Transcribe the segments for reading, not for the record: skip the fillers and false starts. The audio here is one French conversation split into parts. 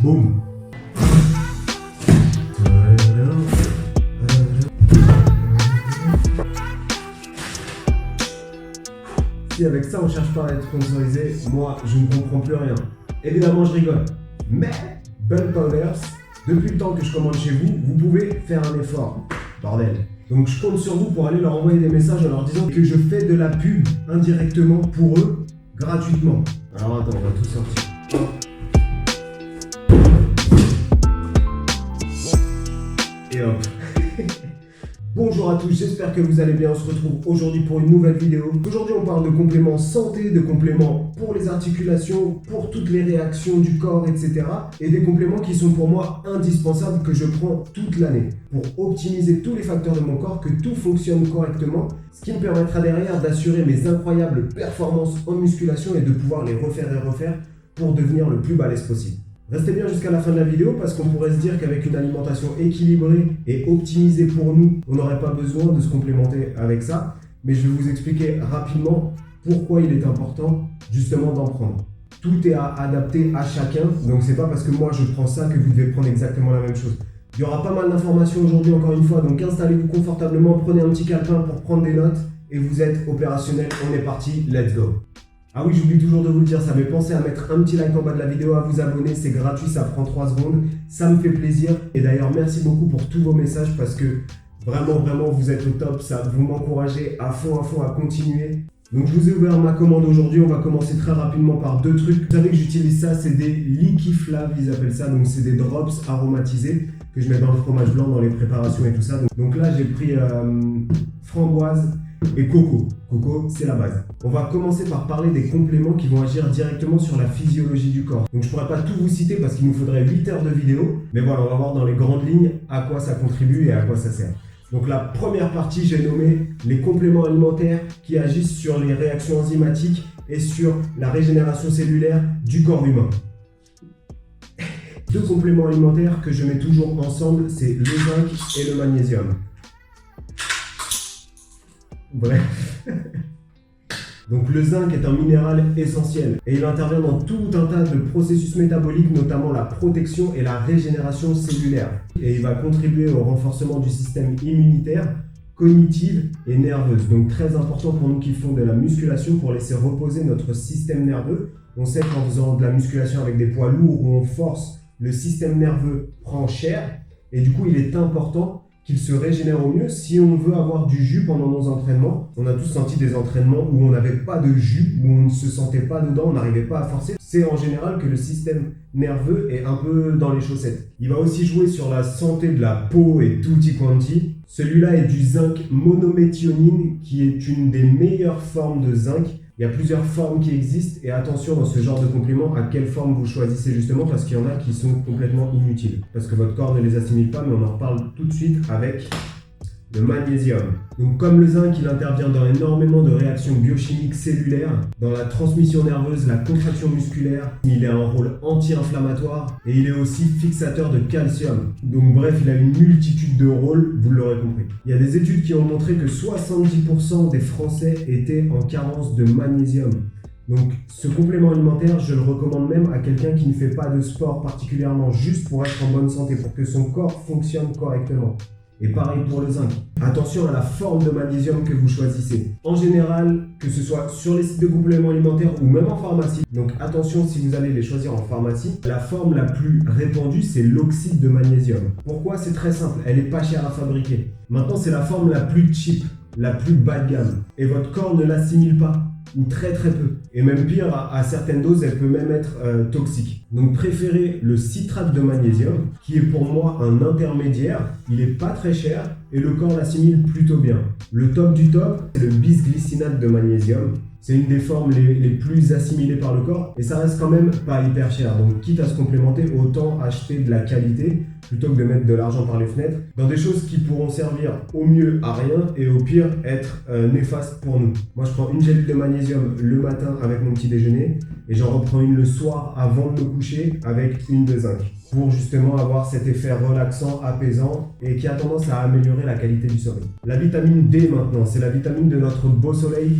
Boum. Si avec ça on cherche pas à être sponsorisé, moi je ne comprends plus rien. Évidemment je rigole. Mais Bun Powders, depuis le temps que je commande chez vous, vous pouvez faire un effort. Bordel. Donc je compte sur vous pour aller leur envoyer des messages en leur disant que je fais de la pub indirectement pour eux, gratuitement. Alors attends, on va tout sortir. Et hop. Bonjour à tous, j'espère que vous allez bien. On se retrouve aujourd'hui pour une nouvelle vidéo. Aujourd'hui on parle de compléments santé, de compléments pour les articulations, pour toutes les réactions du corps, etc. Et des compléments qui sont pour moi indispensables, que je prends toute l'année pour optimiser tous les facteurs de mon corps, que tout fonctionne correctement, ce qui me permettra derrière d'assurer mes incroyables performances en musculation et de pouvoir les refaire et refaire pour devenir le plus balèze possible. Restez bien jusqu'à la fin de la vidéo parce qu'on pourrait se dire qu'avec une alimentation équilibrée et optimisée pour nous, on n'aurait pas besoin de se complémenter avec ça. Mais je vais vous expliquer rapidement pourquoi il est important justement d'en prendre. Tout est à adapter à chacun, donc c'est pas parce que moi je prends ça que vous devez prendre exactement la même chose. Il y aura pas mal d'informations aujourd'hui encore une fois, donc installez-vous confortablement, prenez un petit calepin pour prendre des notes et vous êtes opérationnel. On est parti, let's go! Ah oui, j'oublie toujours de vous le dire, ça me fait penser à mettre un petit like en bas de la vidéo, à vous abonner, c'est gratuit, ça prend 3 secondes, ça me fait plaisir. Et d'ailleurs, merci beaucoup pour tous vos messages parce que vraiment, vous êtes au top, ça vous m'encouragez à fond à continuer. Donc je vous ai ouvert ma commande aujourd'hui, on va commencer très rapidement par 2 trucs. Vous savez que j'utilise ça, c'est des Liquiflav, ils appellent ça, donc c'est des drops aromatisés que je mets dans le fromage blanc, dans les préparations et tout ça. Donc là, j'ai pris framboise et coco. Coco, c'est la base. On va commencer par parler des compléments qui vont agir directement sur la physiologie du corps. Donc je pourrais pas tout vous citer parce qu'il nous faudrait 8 heures de vidéo. Mais voilà, on va voir dans les grandes lignes à quoi ça contribue et à quoi ça sert. Donc la première partie, j'ai nommé les compléments alimentaires qui agissent sur les réactions enzymatiques et sur la régénération cellulaire du corps humain. 2 compléments alimentaires que je mets toujours ensemble, c'est le zinc et le magnésium. Bref. Donc le zinc est un minéral essentiel et il intervient dans tout un tas de processus métaboliques, notamment la protection et la régénération cellulaire. Et il va contribuer au renforcement du système immunitaire, cognitive et nerveuse. Donc très important pour nous qui font de la musculation pour laisser reposer notre système nerveux. On sait qu'en faisant de la musculation avec des poids lourds où on force, le système nerveux prend cher et du coup il est important qu'il se régénère au mieux si on veut avoir du jus pendant nos entraînements. On a tous senti des entraînements où on n'avait pas de jus, où on ne se sentait pas dedans, on n'arrivait pas à forcer. C'est en général que le système nerveux est un peu dans les chaussettes. Il va aussi jouer sur la santé de la peau et tutti quanti. Celui-là est du zinc monométhionine qui est une des meilleures formes de zinc. Il y a plusieurs formes qui existent et attention dans ce genre de compléments à quelle forme vous choisissez justement parce qu'il y en a qui sont complètement inutiles parce que votre corps ne les assimile pas, mais on en reparle tout de suite avec le magnésium. Donc comme le zinc, il intervient dans énormément de réactions biochimiques cellulaires, dans la transmission nerveuse, la contraction musculaire, il a un rôle anti-inflammatoire et il est aussi fixateur de calcium. Donc bref, il a une multitude de rôles, vous l'aurez compris. Il y a des études qui ont montré que 70% des Français étaient en carence de magnésium. Donc ce complément alimentaire, je le recommande même à quelqu'un qui ne fait pas de sport particulièrement, juste pour être en bonne santé, pour que son corps fonctionne correctement. Et pareil pour le zinc. Attention à la forme de magnésium que vous choisissez. En général, que ce soit sur les sites de compléments alimentaires ou même en pharmacie. Donc attention si vous allez les choisir en pharmacie. La forme la plus répandue, c'est l'oxyde de magnésium. Pourquoi? C'est très simple. Elle n'est pas chère à fabriquer. Maintenant, c'est la forme la plus cheap, la plus bas de gamme. Et votre corps ne l'assimile pas. Ou très peu. Et même pire, à certaines doses, elle peut même être toxique. Donc préférez le citrate de magnésium, qui est pour moi un intermédiaire. Il n'est pas très cher et le corps l'assimile plutôt bien. Le top du top, c'est le bisglycinate de magnésium. C'est une des formes les plus assimilées par le corps et ça reste quand même pas hyper cher. Donc quitte à se complémenter, autant acheter de la qualité plutôt que de mettre de l'argent par les fenêtres dans des choses qui pourront servir au mieux à rien et au pire être néfastes pour nous. Moi je prends une gélule de magnésium le matin avec mon petit déjeuner et j'en reprends une le soir avant de me coucher avec une de zinc pour justement avoir cet effet relaxant, apaisant et qui a tendance à améliorer la qualité du sommeil. La vitamine D maintenant, c'est la vitamine de notre beau soleil.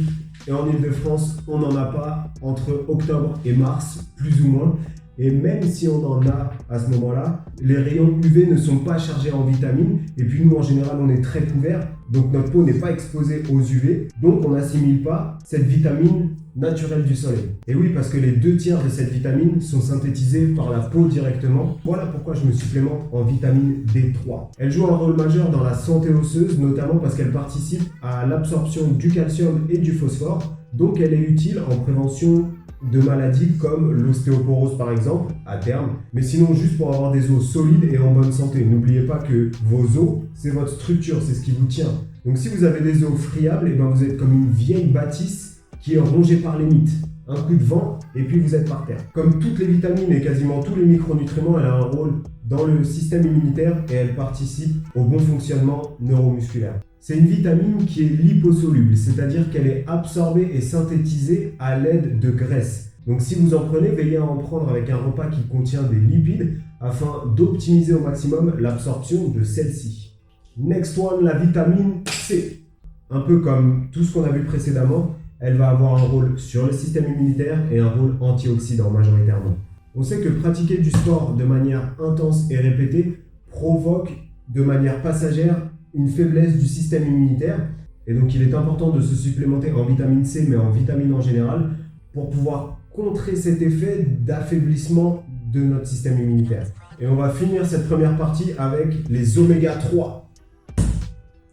Et en Ile-de-France, on n'en a pas entre octobre et mars, plus ou moins. Et même si on en a à ce moment-là, les rayons UV ne sont pas chargés en vitamines. Et puis nous, en général, on est très couverts. Donc notre peau n'est pas exposée aux UV. Donc on n'assimile pas cette vitamine naturelle du soleil. Et oui, parce que les 2/3 de cette vitamine sont synthétisés par la peau directement. Voilà pourquoi je me supplémente en vitamine D3. Elle joue un rôle majeur dans la santé osseuse, notamment parce qu'elle participe à l'absorption du calcium et du phosphore. Donc elle est utile en prévention de maladies comme l'ostéoporose par exemple, à terme, mais sinon juste pour avoir des os solides et en bonne santé. N'oubliez pas que vos os, c'est votre structure, c'est ce qui vous tient. Donc si vous avez des os friables, et ben vous êtes comme une vieille bâtisse qui est rongée par les mythes. Un coup de vent et puis vous êtes par terre. Comme toutes les vitamines et quasiment tous les micronutriments, elle a un rôle dans le système immunitaire et elle participe au bon fonctionnement neuromusculaire. C'est une vitamine qui est liposoluble, c'est-à-dire qu'elle est absorbée et synthétisée à l'aide de graisse. Donc si vous en prenez, veillez à en prendre avec un repas qui contient des lipides afin d'optimiser au maximum l'absorption de celle-ci. Next one, la vitamine C. Un peu comme tout ce qu'on a vu précédemment, elle va avoir un rôle sur le système immunitaire et un rôle antioxydant majoritairement. On sait que pratiquer du sport de manière intense et répétée provoque de manière passagère une faiblesse du système immunitaire. Et donc il est important de se supplémenter en vitamine C, mais en vitamines en général, pour pouvoir contrer cet effet d'affaiblissement de notre système immunitaire. Et on va finir cette première partie avec les oméga 3.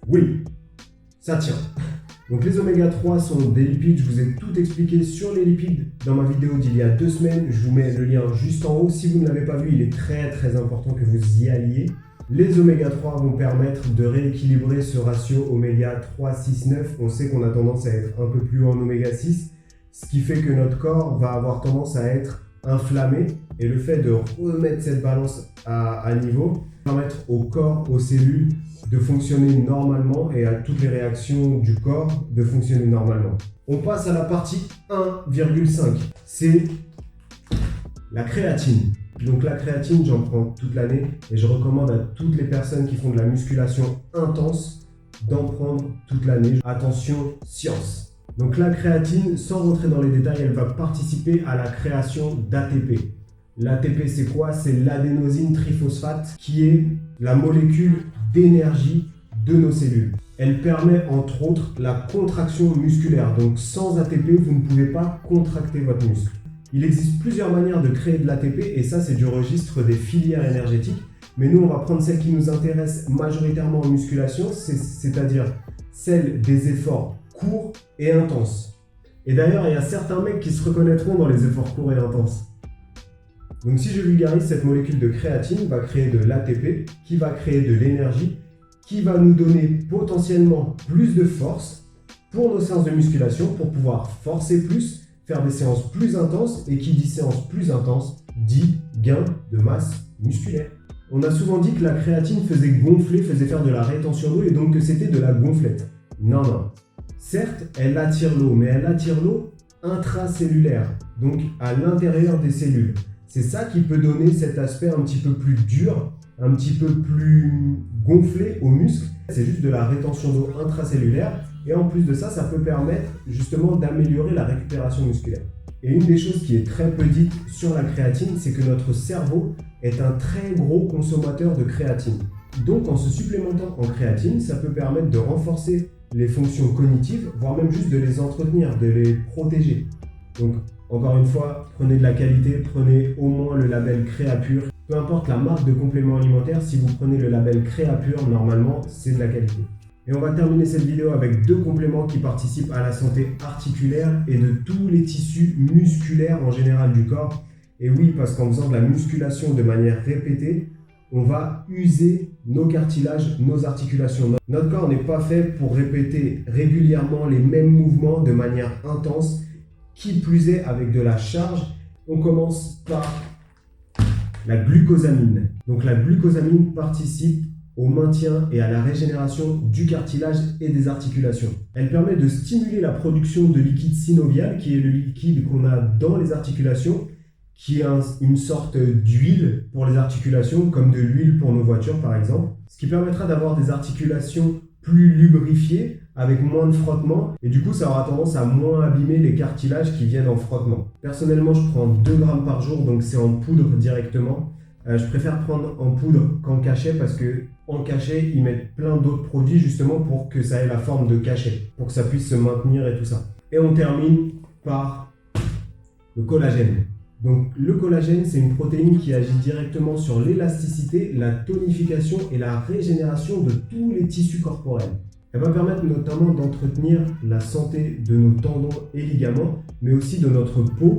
Oui, ça tient. Donc les oméga 3 sont des lipides, je vous ai tout expliqué sur les lipides dans ma vidéo d'il y a 2 semaines. Je vous mets le lien juste en haut. Si vous ne l'avez pas vu, il est très important que vous y alliez. Les oméga 3 vont permettre de rééquilibrer ce ratio oméga 3, 6, 9. On sait qu'on a tendance à être un peu plus haut en oméga 6, ce qui fait que notre corps va avoir tendance à être inflammé. Et le fait de remettre cette balance à niveau va permettre au corps, aux cellules de fonctionner normalement et à toutes les réactions du corps de fonctionner normalement. On passe à la partie 1,5. C'est la créatine. Donc la créatine, j'en prends toute l'année et je recommande à toutes les personnes qui font de la musculation intense d'en prendre toute l'année. Attention, science. Donc la créatine, sans rentrer dans les détails, elle va participer à la création d'ATP. L'ATP, c'est quoi? C'est l'adénosine triphosphate qui est la molécule d'énergie de nos cellules. Elle permet entre autres la contraction musculaire. Donc sans ATP, vous ne pouvez pas contracter votre muscle. Il existe plusieurs manières de créer de l'ATP et ça c'est du registre des filières énergétiques. Mais nous on va prendre celle qui nous intéresse majoritairement en musculation, c'est-à-dire celle des efforts courts et intenses. Et d'ailleurs il y a certains mecs qui se reconnaîtront dans les efforts courts et intenses. Donc si je vulgarise, cette molécule de créatine va créer de l'ATP qui va créer de l'énergie qui va nous donner potentiellement plus de force pour nos séances de musculation pour pouvoir forcer plus, faire des séances plus intenses et qui dit séance plus intense dit gain de masse musculaire. On a souvent dit que la créatine faisait gonfler, faisait faire de la rétention d'eau et donc que c'était de la gonflette. Non. Certes, elle attire l'eau, mais elle attire l'eau intracellulaire, donc à l'intérieur des cellules. C'est ça qui peut donner cet aspect un petit peu plus dur, un petit peu plus gonflé aux muscles. C'est juste de la rétention d'eau intracellulaire. Et en plus de ça, ça peut permettre justement d'améliorer la récupération musculaire. Et une des choses qui est très peu dite sur la créatine, c'est que notre cerveau est un très gros consommateur de créatine. Donc en se supplémentant en créatine, ça peut permettre de renforcer les fonctions cognitives, voire même juste de les entretenir, de les protéger. Donc encore une fois, prenez de la qualité, prenez au moins le label Créapure. Peu importe la marque de complément alimentaire, si vous prenez le label Créapure, normalement c'est de la qualité. Et on va terminer cette vidéo avec 2 compléments qui participent à la santé articulaire et de tous les tissus musculaires en général du corps. Et oui, parce qu'en faisant de la musculation de manière répétée, on va user nos cartilages, nos articulations. Notre corps n'est pas fait pour répéter régulièrement les mêmes mouvements de manière intense, qui plus est avec de la charge. On commence par la glucosamine. Donc la glucosamine participe au maintien et à la régénération du cartilage et des articulations. Elle permet de stimuler la production de liquide synovial, qui est le liquide qu'on a dans les articulations, qui est une sorte d'huile pour les articulations, comme de l'huile pour nos voitures par exemple, ce qui permettra d'avoir des articulations plus lubrifiées, avec moins de frottement et du coup ça aura tendance à moins abîmer les cartilages qui viennent en frottement. Personnellement je prends 2 grammes par jour, donc c'est en poudre directement. Je préfère prendre en poudre qu'en cachet parce que en cachet ils mettent plein d'autres produits justement pour que ça ait la forme de cachet, pour que ça puisse se maintenir et tout ça. Et on termine par le collagène. Donc le collagène, c'est une protéine qui agit directement sur l'élasticité, la tonification et la régénération de tous les tissus corporels. Elle va permettre notamment d'entretenir la santé de nos tendons et ligaments, mais aussi de notre peau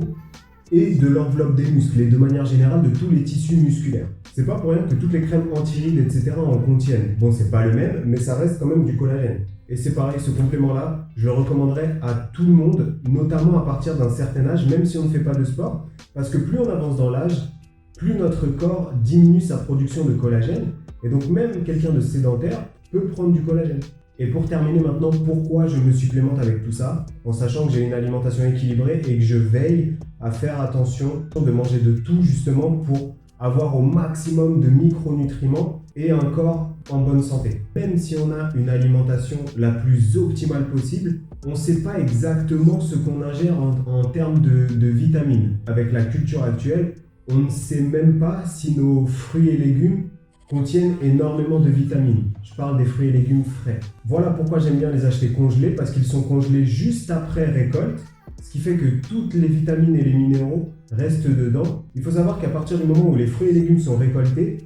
et de l'enveloppe des muscles, et de manière générale de tous les tissus musculaires. C'est pas pour rien que toutes les crèmes anti-rides, etc. en contiennent. Bon, c'est pas le même, mais ça reste quand même du collagène. Et c'est pareil, ce complément-là, je le recommanderais à tout le monde, notamment à partir d'un certain âge, même si on ne fait pas de sport, parce que plus on avance dans l'âge, plus notre corps diminue sa production de collagène, et donc même quelqu'un de sédentaire peut prendre du collagène. Et pour terminer maintenant, pourquoi je me supplémente avec tout ça, en sachant que j'ai une alimentation équilibrée et que je veille à faire attention de manger de tout justement pour avoir au maximum de micronutriments et un corps en bonne santé. Même si on a une alimentation la plus optimale possible, on ne sait pas exactement ce qu'on ingère en termes de vitamines. Avec la culture actuelle, on ne sait même pas si nos fruits et légumes contiennent énormément de vitamines. Je parle des fruits et légumes frais. Voilà pourquoi j'aime bien les acheter congelés, parce qu'ils sont congelés juste après récolte, ce qui fait que toutes les vitamines et les minéraux restent dedans. Il faut savoir qu'à partir du moment où les fruits et légumes sont récoltés,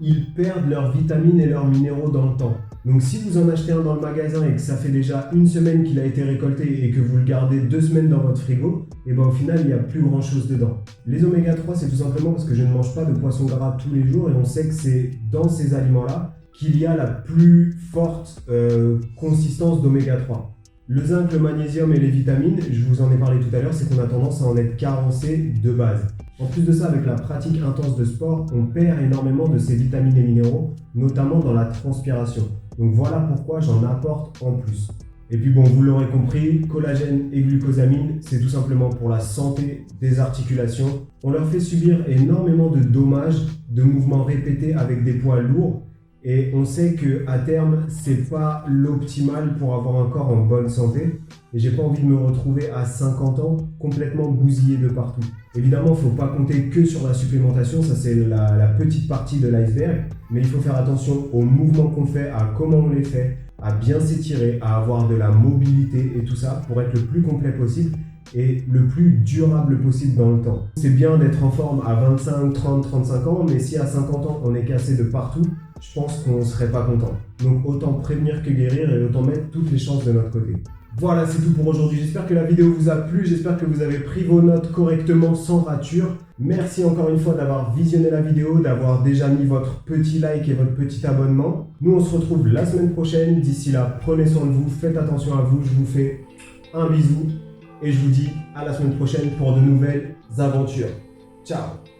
ils perdent leurs vitamines et leurs minéraux dans le temps. Donc si vous en achetez un dans le magasin et que ça fait déjà 1 semaine qu'il a été récolté et que vous le gardez 2 semaines dans votre frigo, et ben au final il n'y a plus grand chose dedans. Les oméga 3 c'est tout simplement parce que je ne mange pas de poisson gras tous les jours et on sait que c'est dans ces aliments-là qu'il y a la plus forte consistance d'oméga 3. Le zinc, le magnésium et les vitamines, je vous en ai parlé tout à l'heure, c'est qu'on a tendance à en être carencé de base. En plus de ça, avec la pratique intense de sport, on perd énormément de ces vitamines et minéraux, notamment dans la transpiration. Donc voilà pourquoi j'en apporte en plus. Et puis bon, vous l'aurez compris, collagène et glucosamine, c'est tout simplement pour la santé des articulations. On leur fait subir énormément de dommages, de mouvements répétés avec des poids lourds. Et on sait qu'à terme, c'est pas l'optimal pour avoir un corps en bonne santé. Et j'ai pas envie de me retrouver à 50 ans complètement bousillé de partout. Évidemment, il ne faut pas compter que sur la supplémentation, ça c'est la petite partie de l'iceberg. Mais il faut faire attention aux mouvements qu'on fait, à comment on les fait, à bien s'étirer, à avoir de la mobilité et tout ça pour être le plus complet possible et le plus durable possible dans le temps. C'est bien d'être en forme à 25, 30, 35 ans, mais si à 50 ans on est cassé de partout, je pense qu'on ne serait pas content. Donc autant prévenir que guérir et autant mettre toutes les chances de notre côté. Voilà, c'est tout pour aujourd'hui. J'espère que la vidéo vous a plu, j'espère que vous avez pris vos notes correctement sans rature. Merci encore une fois d'avoir visionné la vidéo, d'avoir déjà mis votre petit like et votre petit abonnement. Nous on se retrouve la semaine prochaine. D'ici là, prenez soin de vous, faites attention à vous. Je vous fais un bisou et je vous dis à la semaine prochaine pour de nouvelles aventures. Ciao!